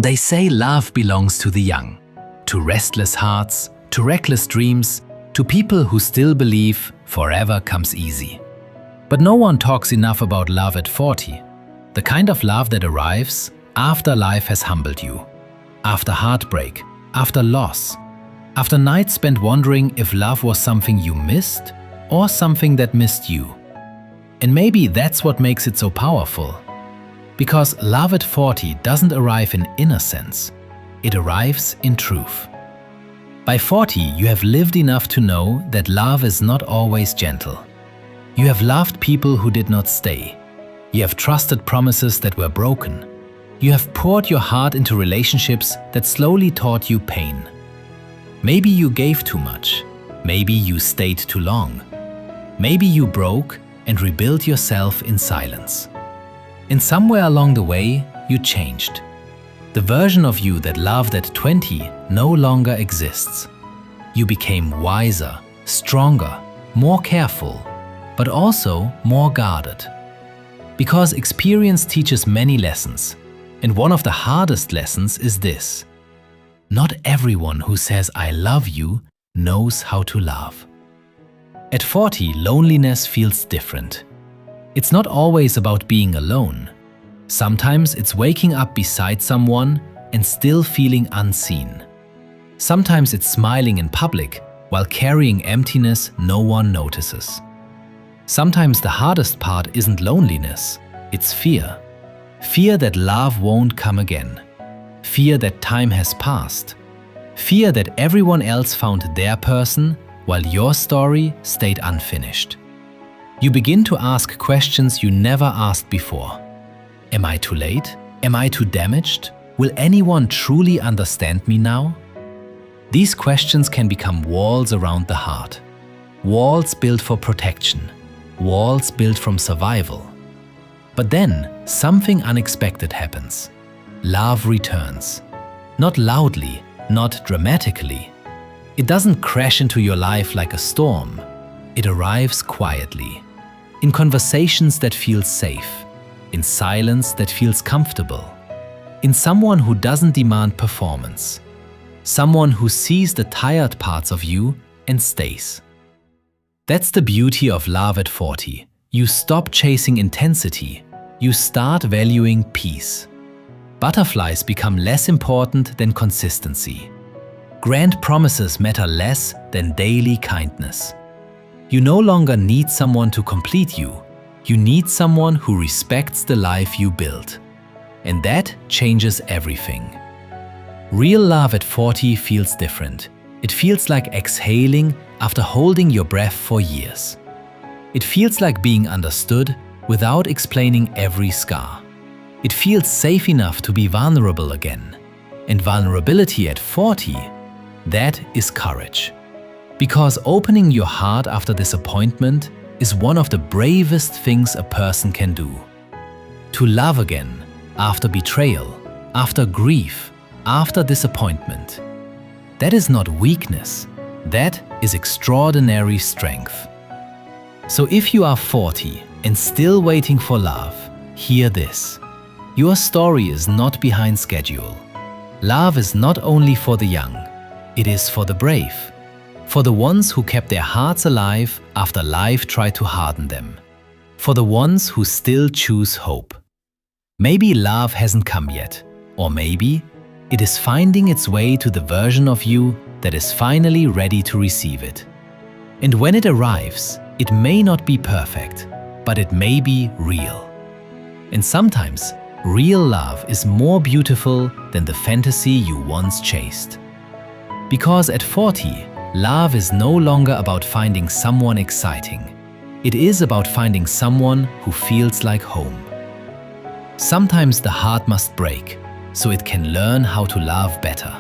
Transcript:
They say love belongs to the young, to restless hearts, to reckless dreams, to people who still believe forever comes easy. But no one talks enough about love at 40, the kind of love that arrives after life has humbled you, after heartbreak, after loss, after nights spent wondering if love was something you missed or something that missed you. And maybe that's what makes it so powerful. Because love at 40 doesn't arrive in innocence, it arrives in truth. By 40, you have lived enough to know that love is not always gentle. You have loved people who did not stay. You have trusted promises that were broken. You have poured your heart into relationships that slowly taught you pain. Maybe you gave too much. Maybe you stayed too long. Maybe you broke and rebuilt yourself in silence. And somewhere along the way, you changed. The version of you that loved at 20 no longer exists. You became wiser, stronger, more careful, but also more guarded. Because experience teaches many lessons, and one of the hardest lessons is this: not everyone who says "I love you" knows how to love. At 40, loneliness feels different. It's not always about being alone. Sometimes it's waking up beside someone and still feeling unseen. Sometimes it's smiling in public while carrying emptiness no one notices. Sometimes the hardest part isn't loneliness, it's fear. Fear that love won't come again. Fear that time has passed. Fear that everyone else found their person while your story stayed unfinished. You begin to ask questions you never asked before. Am I too late? Am I too damaged? Will anyone truly understand me now? These questions can become walls around the heart. Walls built for protection. Walls built from survival. But then, something unexpected happens. Love returns. Not loudly, not dramatically. It doesn't crash into your life like a storm. It arrives quietly. In conversations that feel safe. In silence that feels comfortable. In someone who doesn't demand performance. Someone who sees the tired parts of you and stays. That's the beauty of love at 40. You stop chasing intensity. You start valuing peace. Butterflies become less important than consistency. Grand promises matter less than daily kindness. You no longer need someone to complete you. You need someone who respects the life you built. And that changes everything. Real love at 40 feels different. It feels like exhaling after holding your breath for years. It feels like being understood without explaining every scar. It feels safe enough to be vulnerable again. And vulnerability at 40, that is courage. Because opening your heart after disappointment is one of the bravest things a person can do. To love again, after betrayal, after grief, after disappointment. That is not weakness, that is extraordinary strength. So if you are 40 and still waiting for love, hear this. Your story is not behind schedule. Love is not only for the young, it is for the brave. For the ones who kept their hearts alive after life tried to harden them. For the ones who still choose hope. Maybe love hasn't come yet, or maybe it is finding its way to the version of you that is finally ready to receive it. And when it arrives, it may not be perfect, but it may be real. And sometimes, real love is more beautiful than the fantasy you once chased. Because at 40, love is no longer about finding someone exciting. It is about finding someone who feels like home. Sometimes the heart must break, so it can learn how to love better.